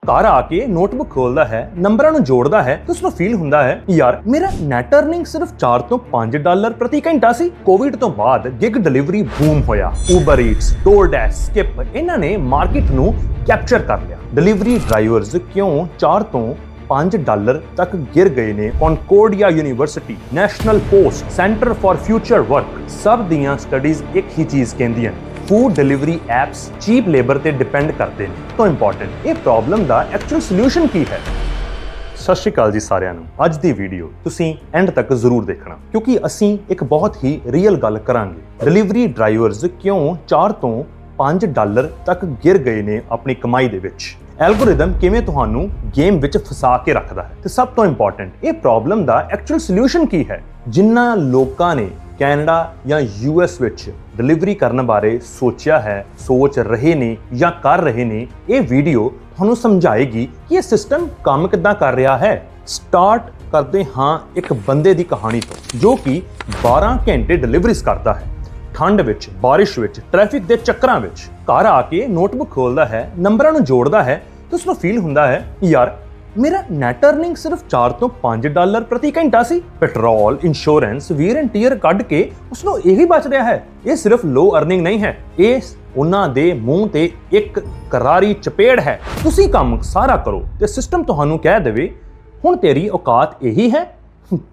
ਘਰ ਆ ਕੇ ਨੋਟਬੁੱਕ ਖੋਲਦਾ ਹੈ, ਨੰਬਰਾਂ ਨੂੰ ਜੋੜਦਾ ਹੈ ਤੇ ਉਸਨੂੰ ਫੀਲ ਹੁੰਦਾ ਹੈ ਯਾਰ ਮੇਰਾ ਨੈਟ ਅਰਨਿੰਗ ਸਿਰਫ 4 ਤੋਂ 5 ਡਾਲਰ ਪ੍ਰਤੀ ਘੰਟਾ ਸੀ। ਕੋਵਿਡ ਤੋਂ ਬਾਅਦ ਗਿਗ ਡਿਲੀਵਰੀ ਬੂਮ ਹੋਇਆ। ਉਬਰ ਈਟਸ, ਡੋਰਡੈਸ਼, ਸਕਿਪ ਇਹਨਾਂ ਨੇ ਮਾਰਕੀਟ ਨੂੰ ਕੈਪਚਰ ਕਰ ਲਿਆ। ਡਿਲੀਵਰੀ ਡਰਾਈਵਰਸ ਕਿਉਂ 4 ਤੋਂ 5 ਡਾਲਰ ਤੱਕ ਗਿਰ ਗਏ ਨੇ? Concordia University, National Post, Centre for Future Work ਸਭ ਦੀਆਂ ਸਟੱਡੀਜ਼ ਇੱਕ ਹੀ ਚੀਜ਼ ਕਹਿੰਦੀਆਂ ਨੇ, food delivery apps cheap labour ਤੇ ਡਿਪੈਂਡ ਕਰਦੇ ਨੇ। ਤੋਂ ਇੰਪੋਰਟੈਂਟ ਇਹ ਪ੍ਰੋਬਲਮ ਦਾ ਐਕਚੁਅਲ ਸੋਲੂਸ਼ਨ ਕੀ ਹੈ? ਸਤਿ ਸ਼੍ਰੀ ਅਕਾਲ ਜੀ ਸਾਰਿਆਂ ਨੂੰ। ਅੱਜ ਦੀ ਵੀਡੀਓ ਤੁਸੀਂ ਐਂਡ ਤੱਕ ਜ਼ਰੂਰ ਦੇਖਣਾ ਕਿਉਂਕਿ ਅਸੀਂ ਇੱਕ ਬਹੁਤ ਹੀ ਰੀਅਲ ਗੱਲ ਕਰਾਂਗੇ। ਡਿਲੀਵਰੀ ਡਰਾਈਵਰਸ ਕਿਉਂ 4 ਤੋਂ 5 ਡਾਲਰ ਤੱਕ ਗਿਰ ਗਏ ਨੇ ਆਪਣੀ ਕਮਾਈ ਦੇ ਵਿੱਚ। ਐਲਗੋਰਿਦਮ ਕਿਵੇਂ ਤੁਹਾਨੂੰ ਗੇਮ ਵਿੱਚ ਫਸਾ ਕੇ ਰੱਖਦਾ ਹੈ ਤੇ ਸਭ ਤੋਂ ਇੰਪੋਰਟੈਂਟ ਇਹ ਪ੍ਰੋਬਲਮ ਦਾ ਐਕਚੁਅਲ ਸੋਲੂਸ਼ਨ ਕੀ ਹੈ। ਜਿਨ੍ਹਾਂ ਲੋਕਾਂ ਨੇ ਕੈਨੇਡਾ ਜਾਂ ਯੂਐਸ ਵਿੱਚ ਡਿਲੀਵਰੀ ਕਰਨ ਬਾਰੇ ਸੋਚਿਆ ਹੈ, ਸੋਚ ਰਹੇ ਨੇ ਜਾਂ ਕਰ ਰਹੇ ਨੇ, ਇਹ ਵੀਡੀਓ ਤੁਹਾਨੂੰ ਸਮਝਾਏਗੀ ਕਿ ਇਹ ਸਿਸਟਮ ਕੰਮ ਕਿੱਦਾਂ ਕਰ ਰਿਹਾ ਹੈ। ਸਟਾਰਟ ਕਰਦੇ ਹਾਂ ਇੱਕ ਬੰਦੇ ਦੀ ਕਹਾਣੀ ਤੋਂ ਜੋ ਕਿ 12 ਘੰਟੇ ਡਿਲੀਵਰੀਜ਼ ਕਰਦਾ ਹੈ। ਠੰਡ ਵਿੱਚ, ਬਾਰਿਸ਼ ਵਿੱਚ, ਟ੍ਰੈਫਿਕ ਦੇ ਚੱਕਰਾਂ ਵਿੱਚ ਘਰ ਆ ਕੇ ਨੋਟਬੁੱਕ ਖੋਲਦਾ ਹੈ, ਨੰਬਰਾਂ ਨੂੰ ਜੋੜਦਾ ਹੈ ਤੇ ਉਸਨੂੰ ਫੀਲ ਹੁੰਦਾ ਹੈ ਯਾਰ ਮੇਰਾ ਨੈਟ ਅਰਨਿੰਗ ਸਿਰਫ 4 ਤੋਂ 5 ਡਾਲਰ ਪ੍ਰਤੀ ਘੰਟਾ ਸੀ। Petrol, insurance, wear and tear ਕੱਢ ਕੇ ਉਸਨੂੰ ਇਹੀ ਬਚ ਰਿਹਾ ਹੈ। ਇਹ ਸਿਰਫ ਲੋ ਅਰਨਿੰਗ ਨਹੀਂ ਹੈ, ਇਹ ਉਹਨਾਂ ਦੇ ਮੂੰਹ ਤੇ ਇੱਕ ਕਰਾਰੀ ਚਪੇੜ ਹੈ। ਤੁਸੀਂ ਕੰਮ ਸਾਰਾ ਕਰੋ ਤੇ ਸਿਸਟਮ ਤੁਹਾਨੂੰ ਕਹਿ ਦੇਵੇ ਹੁਣ ਤੇਰੀ ਔਕਾਤ ਇਹੀ ਹੈ।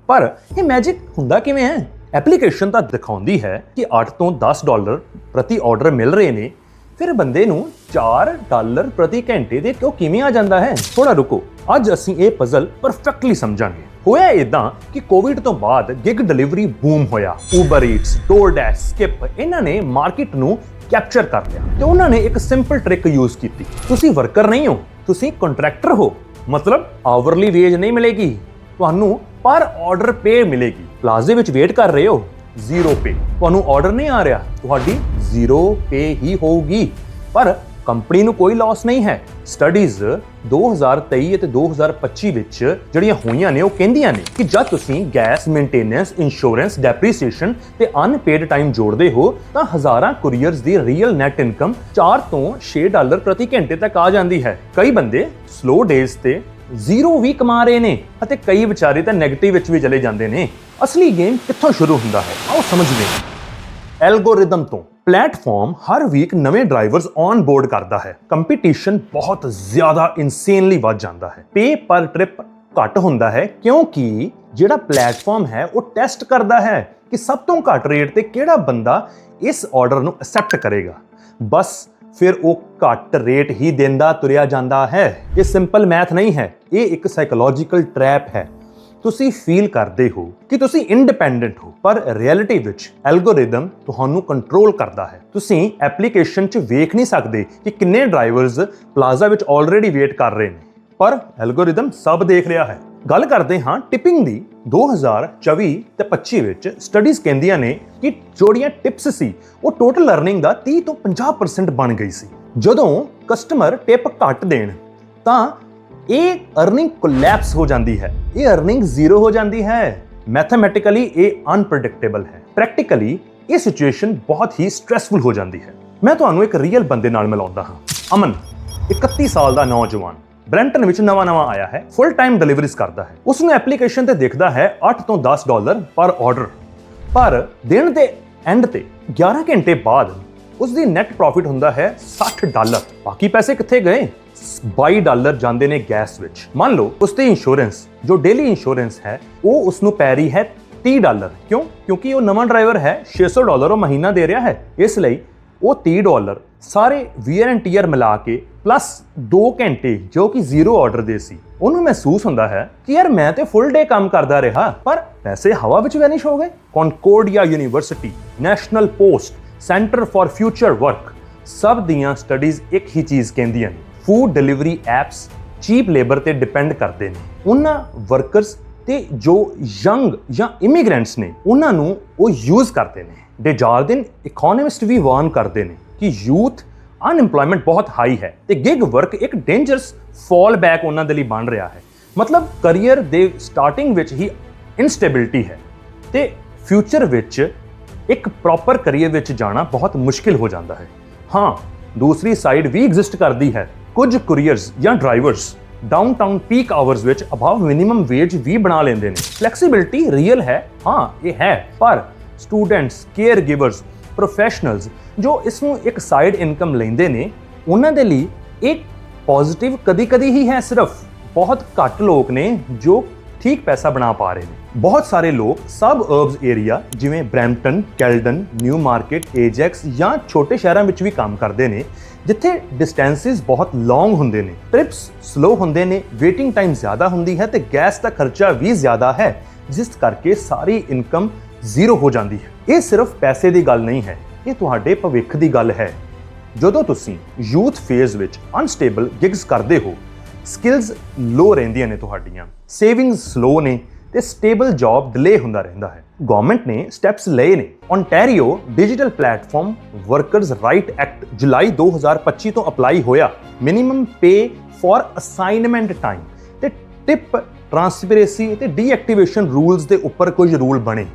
ਪਰ ਇਹ ਮੈਜਿਕ ਹੁੰਦਾ ਕਿਵੇਂ ਹੈ? ਐਪਲੀਕੇਸ਼ਨ ਤਾਂ ਦਿਖਾਉਂਦੀ ਹੈ ਕਿ 8 ਤੋਂ 10 ਡਾਲਰ ਪ੍ਰਤੀ ਆਰਡਰ ਮਿਲ ਰਹੇ ਨੇ, ਫਿਰ ਬੰਦੇ ਨੂੰ 4 ਡਾਲਰ ਪ੍ਰਤੀ ਘੰਟੇ ਦੇ ਕਿਵੇਂ ਆ ਜਾਂਦਾ ਹੈ? ਥੋੜਾ ਰੁਕੋ, ਅੱਜ ਅਸੀਂ ਇਹ ਪਜ਼ਲ ਪਰਫੈਕਟਲੀ ਸਮਝਾਂਗੇ। ਹੋਇਆ ਇਦਾਂ ਕਿ ਕੋਵਿਡ ਤੋਂ ਬਾਅਦ ਗਿਗ ਡਿਲੀਵਰੀ ਬੂਮ ਹੋਇਆ। ਉਬਰ ਈਟਸ, ਡੋਰਡੈਸ਼, ਸਕਿਪ ਇਹਨਾਂ ਨੇ ਮਾਰਕੀਟ ਨੂੰ ਕੈਪਚਰ ਕਰ ਲਿਆ ਤੇ ਉਹਨਾਂ ਨੇ ਇੱਕ ਸਿੰਪਲ ਟ੍ਰਿਕ ਯੂਜ਼ ਕੀਤੀ। ਤੁਸੀਂ ਵਰਕਰ ਨਹੀਂ ਹੋ, ਤੁਸੀਂ ਕੰਟਰੈਕਟਰ ਹੋ। ਮਤਲਬ ਆਵਰਲੀ ਵੇਜ ਨਹੀਂ ਮਿਲੇਗੀ, ਤੁਹਾਨੂੰ ਪਰ ਆਰਡਰ ਪੇ ਮਿਲੇਗੀ। ਪਲਾਜ਼ੇ ਵਿੱਚ ਵੇਟ ਕਰ ਰਹੇ ਹੋ, ਜ਼ੀਰੋ ਪੇ। ਤੁਹਾਨੂੰ ਆਰਡਰ ਨਹੀਂ ਆ ਰਿਹਾ, ਤੁਹਾਡੀ ਜ਼ੀਰੋ ਪੇ ਹੀ ਹੋਊਗੀ। ਪਰ ਕੰਪਨੀ ਨੂੰ ਕੋਈ ਲਾਸ ਨਹੀਂ ਹੈ। ਸਟੱਡੀਜ਼ 2023 ਅਤੇ 2025 ਵਿੱਚ ਜਿਹੜੀਆਂ ਹੋਈਆਂ ਨੇ ਉਹ ਕਹਿੰਦੀਆਂ ਨੇ ਕਿ ਜਦ ਤੁਸੀਂ ਗੈਸ, ਮੇਨਟੇਨੈਂਸ, ਇੰਸ਼ੋਰੈਂਸ, ਡੈਪਰੀਸੀਏਸ਼ਨ ਤੇ ਅਨਪੇਡ ਟਾਈਮ ਜੋੜਦੇ ਹੋ ਤਾਂ ਹਜ਼ਾਰਾਂ ਕੁਰੀਅਰਸ ਦੀ ਰੀਅਲ ਨੈਟ ਇਨਕਮ 4 ਤੋਂ 6 ਡਾਲਰ ਪ੍ਰਤੀ ਘੰਟੇ ਤੱਕ ਆ ਜਾਂਦੀ ਹੈ। ਕਈ ਬੰਦੇ ਸਲੋ ਡੇਜ਼ ਤੇ ਜ਼ੀਰੋ ਵੀ ਕਮਾ ਰਹੇ ਨੇ ਅਤੇ ਕਈ ਵਿਚਾਰੇ ਤਾਂ ਨੈਗੇਟਿਵ ਵਿੱਚ ਵੀ ਚਲੇ ਜਾਂਦੇ ਨੇ। ਅਸਲੀ ਗੇਮ ਕਿੱਥੋਂ ਸ਼ੁਰੂ ਹੁੰਦਾ ਹੈ? ਆਓ ਸਮਝਦੇ ਹਾਂ। ਐਲਗੋਰਿਦਮ ਤੋਂ। ਪਲੇਟਫਾਰਮ ਹਰ ਵੀਕ ਨਵੇਂ ਡਰਾਈਵਰਸ ਔਨ ਬੋਰਡ ਕਰਦਾ ਹੈ। ਕੰਪੀਟੀਸ਼ਨ ਬਹੁਤ ਜ਼ਿਆਦਾ ਇਨਸੇਨਲੀ ਵੱਧ ਜਾਂਦਾ ਹੈ। ਪੇ ਪਰ ਟ੍ਰਿਪ ਘੱਟ ਹੁੰਦਾ ਹੈ ਕਿਉਂਕਿ ਜਿਹੜਾ ਪਲੇਟਫਾਰਮ ਹੈ ਉਹ ਟੈਸਟ ਕਰਦਾ ਹੈ ਕਿ ਸਭ ਤੋਂ ਘੱਟ ਰੇਟ ਤੇ ਕਿਹੜਾ ਬੰਦਾ ਇਸ ਆਰਡਰ ਨੂੰ ਐਕਸੈਪਟ ਕਰੇਗਾ। ਬਸ ਫਿਰ ਉਹ ਘੱਟ ਰੇਟ ਹੀ ਦਿੰਦਾ ਤੁਰਿਆ ਜਾਂਦਾ ਹੈ। ਇਹ ਸਿੰਪਲ ਮੈਥ ਨਹੀਂ ਹੈ, ਇਹ ਇੱਕ ਸਾਈਕੋਲੋਜੀਕਲ ਟ੍ਰੈਪ ਹੈ। ਤੁਸੀਂ ਫੀਲ ਕਰਦੇ ਹੋ ਕਿ ਤੁਸੀਂ ਇੰਡੀਪੈਂਡੈਂਟ ਹੋ, ਪਰ ਰਿਐਲਿਟੀ ਵਿੱਚ ਐਲਗੋਰਿਦਮ ਤੁਹਾਨੂੰ ਕੰਟਰੋਲ ਕਰਦਾ ਹੈ। ਤੁਸੀਂ ਐਪਲੀਕੇਸ਼ਨ 'ਚ ਵੇਖ ਨਹੀਂ ਸਕਦੇ ਕਿ ਕਿੰਨੇ ਡਰਾਈਵਰਸ ਪਲਾਜ਼ਾ ਵਿੱਚ ਆਲਰੇਡੀ ਵੇਟ ਕਰ ਰਹੇ ਨੇ, ਪਰ ਐਲਗੋਰਿਦਮ ਸਭ ਦੇਖ ਰਿਹਾ ਹੈ। ਗੱਲ ਕਰਦੇ ਹਾਂ ਟਿਪਿੰਗ ਦੀ। 2024 ਤੇ 25 ਵਿੱਚ ਸਟੱਡੀਜ਼ ਕਹਿੰਦੀਆਂ ਨੇ ਕਿ ਜਿਹੜੀਆਂ ਟਿਪਸ ਸੀ ਉਹ ਟੋਟਲ ਅਰਨਿੰਗ ਦਾ 30 ਤੋਂ 50% ਬਣ ਗਈ ਸੀ। ਜਦੋਂ ਕਸਟਮਰ ਟਿਪ ਘੱਟ ਦੇਣ ਤਾਂ ਇਹ ਅਰਨਿੰਗ ਕੋਲੈਪਸ ਹੋ ਜਾਂਦੀ ਹੈ, ਇਹ ਅਰਨਿੰਗ ਜ਼ੀਰੋ ਹੋ ਜਾਂਦੀ ਹੈ। ਮੈਥਮੈਟਿਕਲੀ ਇਹ ਅਨਪ੍ਰੈਡਿਕਟੇਬਲ ਹੈ। ਪ੍ਰੈਕਟੀਕਲੀ ਇਹ ਸਿਚੁਏਸ਼ਨ ਬਹੁਤ ਹੀ ਸਟ੍ਰੈਸਫੁਲ ਹੋ ਜਾਂਦੀ ਹੈ। ਮੈਂ ਤੁਹਾਨੂੰ ਇੱਕ ਰੀਅਲ ਬੰਦੇ ਨਾਲ ਮਿਲਾਉਂਦਾ ਹਾਂ। ਅਮਨ 31 ਸਾਲ ਦਾ ਨੌਜਵਾਨ ਬ੍ਰੈਂਟਨ ਵਿੱਚ ਨਵਾਂ ਆਇਆ ਹੈ। ਫੁੱਲ ਟਾਈਮ ਡਿਲੀਵਰੀਜ਼ ਕਰਦਾ ਹੈ। ਉਸ ਨੂੰ ਐਪਲੀਕੇਸ਼ਨ ਤੇ ਦਿਖਦਾ ਹੈ 8 ਤੋਂ 10 ਡਾਲਰ ਪਰ ਆਰਡਰ, ਪਰ ਦਿਨ ਦੇ ਐਂਡ ਤੇ 11 ਘੰਟੇ ਬਾਅਦ ਉਸ ਦੀ ਨੈਟ ਪ੍ਰੋਫਿਟ ਹੁੰਦਾ ਹੈ 60 ਡਾਲਰ। ਬਾਕੀ ਪੈਸੇ ਕਿੱਥੇ ਗਏ? 22 ਡਾਲਰ ਜਾਂਦੇ ਨੇ ਗੈਸ ਵਿੱਚ। ਮੰਨ ਲਓ ਉਸ ਦੀ ਇੰਸ਼ੋਰੈਂਸ ਜੋ ਡੇਲੀ ਇੰਸ਼ੋਰੈਂਸ ਹੈ ਉਹ ਉਸ ਨੂੰ ਪੈ ਰਹੀ ਹੈ 30 ਡਾਲਰ। ਕਿਉਂ? ਕਿਉਂਕਿ ਉਹ ਨਵਾਂ ਡਰਾਈਵਰ ਹੈ, 600 ਡਾਲਰ ਉਹ ਮਹੀਨਾ ਦੇ ਰਿਹਾ ਹੈ। ਇਸ ਲਈ ਉਹ 30 ਡਾਲਰ ਸਾਰੇ ਵੀਅਰ ਐਂਡ ਟੀਅਰ ਮਿਲਾ ਕੇ ਪਲੱਸ 2 ਘੰਟੇ ਜੋ ਕਿ ਜ਼ੀਰੋ ਆਰਡਰ ਦੇ ਸੀ, ਉਹਨੂੰ ਮਹਿਸੂਸ ਹੁੰਦਾ ਹੈ ਕਿ ਯਾਰ ਮੈਂ ਤੇ ਫੁੱਲ ਡੇ ਕੰਮ ਕਰਦਾ ਰਿਹਾ ਪਰ ਪੈਸੇ ਹਵਾ ਵਿੱਚ ਵੈਨਿਸ਼ ਹੋ ਗਏ। Concordia University, National Post, Centre for Future Work ਸਭ ਦੀਆਂ ਸਟੱਡੀਜ਼ ਇੱਕ ਹੀ ਚੀਜ਼ ਕਹਿੰਦੀਆਂ ਨੇ, food delivery apps cheap labour ਤੇ ਡਿਪੈਂਡ ਕਰਦੇ ਨੇ। ਉਹਨਾਂ ਵਰਕਰਸ ਤੇ ਜੋ ਯੰਗ ਜਾਂ ਇਮੀਗ੍ਰੈਂਟਸ ਨੇ ਉਹਨਾਂ ਨੂੰ ਉਹ ਯੂਜ਼ ਕਰਦੇ ਨੇ। ਡੇਜਾਰਡਿਨ ਇਕਨੋਮਿਸਟ ਵੀ ਵਾਰਨ ਕਰਦੇ ਨੇ ਕਿ ਯੂਥ ਅਨਐਮਪਲੋਇਮੈਂਟ ਬਹੁਤ ਹਾਈ ਹੈ ਤੇ ਗਿਗ ਵਰਕ ਇੱਕ ਡੇਂਜਰਸ ਫਾਲ ਬੈਕ ਉਹਨਾਂ ਦੇ ਲਈ ਬਣ ਰਿਹਾ ਹੈ। ਮਤਲਬ ਕਰੀਅਰ ਦੇ ਸਟਾਰਟਿੰਗ ਵਿੱਚ ਹੀ ਇਨਸਟੇਬਿਲਿਟੀ ਹੈ ਤੇ ਫਿਊਚਰ ਵਿੱਚ ਇੱਕ ਪ੍ਰੋਪਰ ਕਰੀਅਰ ਵਿੱਚ ਜਾਣਾ ਬਹੁਤ ਮੁਸ਼ਕਿਲ ਹੋ ਜਾਂਦਾ ਹੈ। ਹਾਂ, ਦੂਸਰੀ ਸਾਈਡ ਵੀ ਐਗਜ਼ਿਸਟ ਕਰਦੀ ਹੈ। ਕੁਝ ਕੁਰੀਅਰਸ ਜਾਂ ਡਰਾਈਵਰਸ ਡਾਊਨਟਾਊਨ ਪੀਕ ਆਵਰਸ ਵਿੱਚ ਅਬਵ ਮਿਨੀਮਮ ਵੇਜ ਵੀ ਬਣਾ ਲੈਂਦੇ ਨੇ। ਫਲੈਕਸੀਬਿਲਿਟੀ ਰੀਅਲ ਹੈ, ਹਾਂ ਇਹ ਹੈ, ਪਰ ਸਟੂਡੈਂਟਸ, ਕੇਅਰ ਗਿਵਰਸ, ਪ੍ਰੋਫੈਸ਼ਨਲਸ ਜੋ ਇਸ ਨੂੰ ਇੱਕ ਸਾਈਡ ਇਨਕਮ ਲੈਂਦੇ ਨੇ, ਉਹਨਾਂ ਦੇ ਲਈ ਇਹ ਪੋਜ਼ਿਟਿਵ ਕਦੀ-ਕਦੀ ਹੀ ਹੈ। ਸਿਰਫ ਬਹੁਤ ਘੱਟ ਲੋਕ ਨੇ ਜੋ ਠੀਕ ਪੈਸਾ ਬਣਾ ਪਾ ਰਹੇ ਨੇ। ਬਹੁਤ ਸਾਰੇ ਲੋਕ ਸਬ ਅਰਬਸ ਏਰੀਆ ਜਿਵੇਂ ਬਰੈਂਪਟਨ, ਕੈਲਡਨ, ਨਿਊ ਮਾਰਕੀਟ, ਏਜੈਕਸ ਜਾਂ ਛੋਟੇ ਸ਼ਹਿਰਾਂ ਵਿੱਚ ਵੀ ਕੰਮ ਕਰਦੇ ਨੇ, ਜਿੱਥੇ ਡਿਸਟੈਂਸਿਸ ਬਹੁਤ ਲੌਂਗ ਹੁੰਦੇ ਨੇ, ਟ੍ਰਿਪਸ ਸਲੋ ਹੁੰਦੇ ਨੇ, ਵੇਟਿੰਗ ਟਾਈਮ ਜ਼ਿਆਦਾ ਹੁੰਦੀ ਹੈ ਤੇ ਗੈਸ ਦਾ ਖਰਚਾ ਵੀ ਜ਼ਿਆਦਾ ਹੈ, ਜਿਸ ਕਰਕੇ ਸਾਰੀ ਇਨਕਮ ਜ਼ੀਰੋ ਹੋ ਜਾਂਦੀ ਹੈ। ਇਹ ਸਿਰਫ ਪੈਸੇ ਦੀ ਗੱਲ ਨਹੀਂ ਹੈ, ਇਹ ਤੁਹਾਡੇ ਭਵਿੱਖ ਦੀ ਗੱਲ ਹੈ। ਜਦੋਂ ਤੁਸੀਂ ਯੂਥ ਫੇਜ਼ ਵਿੱਚ ਅਨਸਟੇਬਲ ਗਿਗਸ ਕਰਦੇ ਹੋ, ਸਕਿੱਲਸ ਲੋ ਰਹਿੰਦੀਆਂ ਨੇ ਤੁਹਾਡੀਆਂ, ਸੇਵਿੰਗਸ ਸਲੋ ਨੇ ਤੇ ਸਟੇਬਲ ਜੌਬ ਡਿਲੇ ਹੁੰਦਾ ਰਹਿੰਦਾ ਹੈ। ਗਵਰਨਮੈਂਟ ਨੇ ਸਟੈਪਸ ਲਏ ਨੇ। Ontario Digital Platform Workers Right Act ਜੁਲਾਈ 2025 ਤੋਂ ਅਪਲਾਈ ਹੋਇਆ। Minimum pay for assignment time ਤੇ ਟਿਪ ਟ੍ਰਾਂਸਪੇਰੈਂਸੀ ਤੇ ਡੀਐਕਟੀਵੇਸ਼ਨ ਰੂਲਸ ਦੇ ਉੱਪਰ ਕੁਝ ਰੂਲ ਬਣੇ।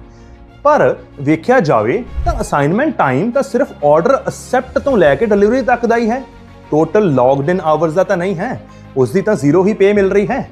ਪਰ ਵੇਖਿਆ ਜਾਵੇ ਤਾਂ ਅਸਾਈਨਮੈਂਟ ਟਾਈਮ ਤਾਂ ਸਿਰਫ ਆਰਡਰ ਅਸੈਪਟ ਤੋਂ ਲੈ ਕੇ ਡਿਲੀਵਰੀ ਤੱਕ ਦਾ ਹੀ ਹੈ, ਟੋਟਲ ਲੌਗਡ ਇਨ ਆਵਰਸ ਦਾ ਤਾਂ ਨਹੀਂ ਹੈ। ਉਸ ਦੀ ਤਾਂ ਜ਼ੀਰੋ ਹੀ ਪੇ ਮਿਲ ਰਹੀ ਹੈ।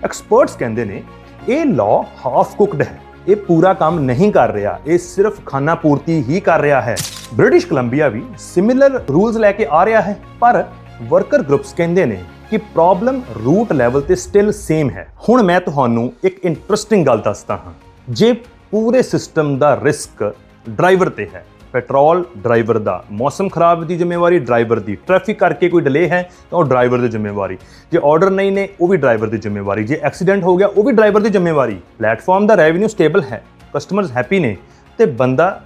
ਐਕਸਪਰਟਸ ਕਹਿੰਦੇ ਨੇ ਇਹ ਲਾਅ ਹਾਫ ਕੁਕਡ ਹੈ, ਇਹ ਪੂਰਾ ਕੰਮ ਨਹੀਂ ਕਰ ਰਿਹਾ, ਇਹ ਸਿਰਫ ਖਾਨਾ ਪੂਰਤੀ ਹੀ ਕਰ ਰਿਹਾ ਹੈ। ਬ੍ਰਿਟਿਸ਼ ਕੋਲੰਬੀਆ ਵੀ ਸਿਮਿਲਰ ਰੂਲਸ ਲੈ ਕੇ ਆ ਰਿਹਾ ਹੈ, ਪਰ ਵਰਕਰ ਗਰੁੱਪਸ ਕਹਿੰਦੇ ਨੇ ਕਿ ਪ੍ਰੋਬਲਮ ਰੂਟ ਲੈਵਲ ਤੇ ਸਟਿਲ ਸੇਮ ਹੈ। ਹੁਣ ਮੈਂ ਤੁਹਾਨੂੰ ਇੱਕ ਇੰਟਰਸਟਿੰਗ ਗੱਲ ਦੱਸਦਾ ਹਾਂ। ਜੇ ਪੂਰੇ ਸਿਸਟਮ ਦਾ ਰਿਸਕ ਡਰਾਈਵਰ ਤੇ ਹੈ, ਪੈਟਰੋਲ ਡਰਾਈਵਰ ਦਾ, ਮੌਸਮ ਖਰਾਬ ਦੀ ਜ਼ਿੰਮੇਵਾਰੀ ਡਰਾਈਵਰ ਦੀ, ਟ੍ਰੈਫਿਕ ਕਰਕੇ ਕੋਈ ਡਿਲੇ ਹੈ ਤਾਂ ਉਹ ਡਰਾਈਵਰ ਦੀ ਜ਼ਿੰਮੇਵਾਰੀ, ਜੇ ਆਰਡਰ ਨਹੀਂ ਨੇ ਉਹ ਵੀ ਡਰਾਈਵਰ ਦੀ ਜ਼ਿੰਮੇਵਾਰੀ, ਜੇ ਐਕਸੀਡੈਂਟ ਹੋ ਗਿਆ ਉਹ ਵੀ ਡਰਾਈਵਰ ਦੀ ਜ਼ਿੰਮੇਵਾਰੀ। ਪਲੇਟਫਾਰਮ ਦਾ ਰੈਵਨਿਊ ਸਟੇਬਲ ਹੈ, ਕਸਟਮਰਸ ਹੈਪੀ ਨੇ ਤੇ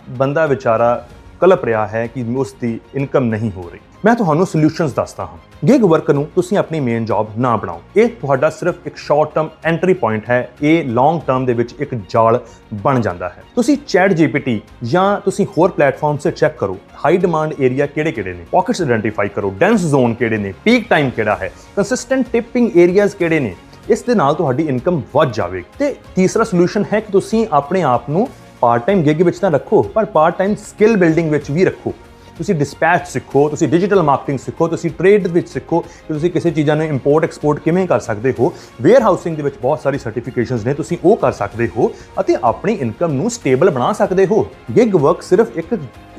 ਬੰਦਾ ਵਿਚਾਰਾ ਕਲਪ ਰਿਹਾ ਹੈ ਕਿ ਉਸ ਦੀ ਇਨਕਮ ਨਹੀਂ ਹੋ ਰਹੀ। ਮੈਂ ਤੁਹਾਨੂੰ ਸੋਲੂਸ਼ਨਸ ਦੱਸਦਾ ਹਾਂ। ਗਿਗ ਵਰਕ ਨੂੰ ਤੁਸੀਂ ਆਪਣੀ ਮੇਨ ਜੌਬ ਨਾ ਬਣਾਓ। ਇਹ ਤੁਹਾਡਾ ਸਿਰਫ ਇੱਕ ਸ਼ਾਰਟ ਟਰਮ ਐਂਟਰੀ ਪੁਆਇੰਟ ਹੈ, ਇਹ ਲੌਂਗ ਟਰਮ ਦੇ ਵਿੱਚ ਇੱਕ ਜਾਲ ਬਣ ਜਾਂਦਾ ਹੈ। ਤੁਸੀਂ ਚੈਟ ਜੀਪੀਟੀ ਜਾਂ ਤੁਸੀਂ ਹੋਰ ਪਲੇਟਫਾਰਮ ਸੇ ਚੈੱਕ ਕਰੋ, ਹਾਈ ਡਿਮਾਂਡ ਏਰੀਆ ਕਿਹੜੇ-ਕਿਹੜੇ ਨੇ, ਪਾਕਟਸ ਆਇਡੈਂਟੀਫਾਈ ਕਰੋ, ਡੈਂਸ ਜ਼ੋਨ ਕਿਹੜੇ ਨੇ, ਪੀਕ ਟਾਈਮ ਕਿਹੜਾ ਹੈ, ਕੰਸਿਸਟੈਂਟ ਟਿਪਿੰਗ ਏਰੀਆਜ਼ ਕਿਹੜੇ ਨੇ। ਇਸ ਦੇ ਨਾਲ ਤੁਹਾਡੀ ਇਨਕਮ ਵੱਧ ਜਾਵੇਗੀ। ਤੇ ਤੀਸਰਾ ਸੋਲੂਸ਼ਨ ਹੈ ਕਿ ਤੁਸੀਂ ਆਪਣੇ ਆਪ ਨੂੰ ਪਾਰਟ ਟਾਈਮ ਗਿਗ ਵਿੱਚ ਤਾਂ ਰੱਖੋ, ਪਰ ਪਾਰਟ ਟਾਈਮ ਸਕਿੱਲ ਬਿਲਡਿੰਗ ਵਿੱਚ ਵੀ ਰੱਖੋ। ਤੁਸੀਂ ਡਿਸਪੈਚ ਸਿੱਖੋ, ਤੁਸੀਂ ਡਿਜੀਟਲ ਮਾਰਕੀਟਿੰਗ ਸਿੱਖੋ, ਤੁਸੀਂ ਟ੍ਰੇਡ ਵਿੱਚ ਸਿੱਖੋ ਕਿ ਤੁਸੀਂ ਕਿਸੇ ਚੀਜ਼ਾਂ ਨੂੰ ਇੰਪੋਰਟ ਐਕਸਪੋਰਟ ਕਿਵੇਂ ਕਰ ਸਕਦੇ ਹੋ। ਵੇਅਰ ਹਾਊਸਿੰਗ ਦੇ ਵਿੱਚ ਬਹੁਤ ਸਾਰੀ ਸਰਟੀਫਿਕੇਸ਼ਨਸ ਨੇ, ਤੁਸੀਂ ਉਹ ਕਰ ਸਕਦੇ ਹੋ ਅਤੇ ਆਪਣੀ ਇਨਕਮ ਨੂੰ ਸਟੇਬਲ ਬਣਾ ਸਕਦੇ ਹੋ। ਗਿਗ ਵਰਕ ਸਿਰਫ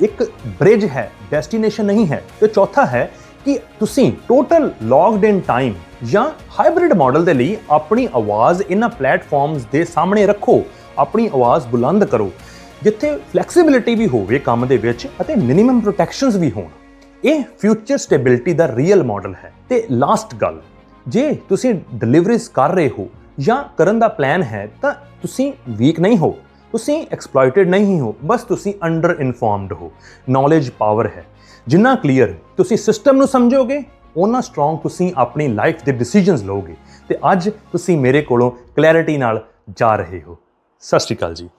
ਇੱਕ ਬ੍ਰਿਜ ਹੈ, ਡੈਸਟੀਨੇਸ਼ਨ ਨਹੀਂ ਹੈ। ਤੇ ਚੌਥਾ ਹੈ ਕਿ ਤੁਸੀਂ ਟੋਟਲ ਲੌਗਡ ਇਨ ਟਾਈਮ ਜਾਂ ਹਾਈਬ੍ਰਿਡ ਮਾਡਲ ਦੇ ਲਈ ਆਪਣੀ ਆਵਾਜ਼ ਇਹਨਾਂ ਪਲੇਟਫਾਰਮਸ ਦੇ ਸਾਹਮਣੇ ਰੱਖੋ, ਆਪਣੀ ਆਵਾਜ਼ ਬੁਲੰਦ ਕਰੋ, ਜਿੱਥੇ ਫਲੈਕਸੀਬਿਲਿਟੀ ਵੀ ਹੋਵੇ ਕੰਮ ਦੇ ਵਿੱਚ ਅਤੇ ਮਿਨੀਮਮ ਪ੍ਰੋਟੈਕਸ਼ਨਸ ਵੀ ਹੋਣ। ਇਹ ਫਿਊਚਰ ਸਟੇਬਿਲਿਟੀ ਦਾ ਰੀਅਲ ਮਾਡਲ ਹੈ। ਤੇ ਲਾਸਟ ਗੱਲ, ਜੇ ਤੁਸੀਂ ਡਿਲੀਵਰੀਜ਼ ਕਰ ਰਹੇ ਹੋ ਜਾਂ ਕਰਨ ਦਾ ਪਲਾਨ ਹੈ ਤਾਂ ਤੁਸੀਂ ਵੀਕ ਨਹੀਂ ਹੋ, ਤੁਸੀਂ ਐਕਸਪਲੋਇਟਡ ਨਹੀਂ ਹੋ, ਬਸ ਤੁਸੀਂ ਅੰਡਰ ਇਨਫੋਰਮਡ ਹੋ। ਨੌਲੇਜ ਪਾਵਰ ਹੈ। ਜਿੰਨਾ ਕਲੀਅਰ ਤੁਸੀਂ ਸਿਸਟਮ ਨੂੰ ਸਮਝੋਗੇ, ਉਹਨਾਂ ਸਟਰੋਂਗ ਤੁਸੀਂ ਆਪਣੀ ਲਾਈਫ ਦੇ ਡਿਸੀਜਨਸ ਲਓਗੇ। ਤੇ ਅੱਜ ਤੁਸੀਂ ਮੇਰੇ ਕੋਲੋਂ ਕਲੈਰਿਟੀ ਨਾਲ ਜਾ ਰਹੇ ਹੋ। ਸਤਿ ਸ਼੍ਰੀ ਅਕਾਲ ਜੀ।